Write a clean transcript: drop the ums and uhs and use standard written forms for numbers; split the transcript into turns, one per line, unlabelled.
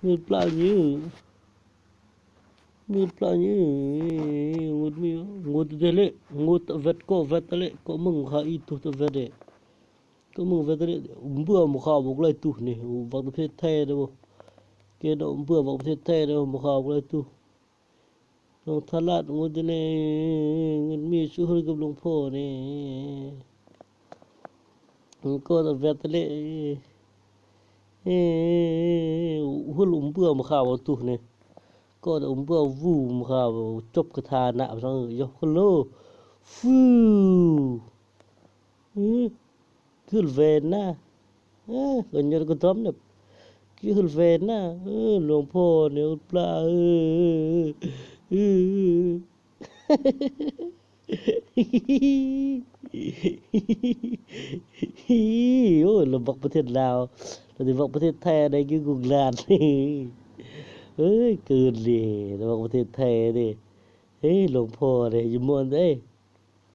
มีปลาเยอะมีปลาเยอะงดมีงดเดเละงดเวทก็เวทเละก็มึงหาอีตุตเวทเดก็มึงเวทเละเบื่อมึงข้าวบอกเลยตุนี่วักประเทศไทยเด้อเกดเบื่อวักประเทศไทยเด้อมึงข้าวบอกเลยตุลงทลาดงดเนี่ยเงินมีช่วยกับหลวงพ่อเนี่ยก็เวทเละหุ่นเบื่อมึงข้าวบอกตุเนี่ยก็เบื่อวูมึงข้าวจบกระทาหนะสังยกโลฟูคือเวนนะกันยอดกระทอมเนี่ยคือเวนนะหลวงพ่อเนี่ยปลาเออโอ้เราบอกประเทศลาวเราจะบอกประเทศไทยได้กี่กุกลานเฮ้ยเกินเลยเราบอกประเทศไทยดิเฮ้ยหลวงพ่อเนี่ยอยู่มวนเอ้ย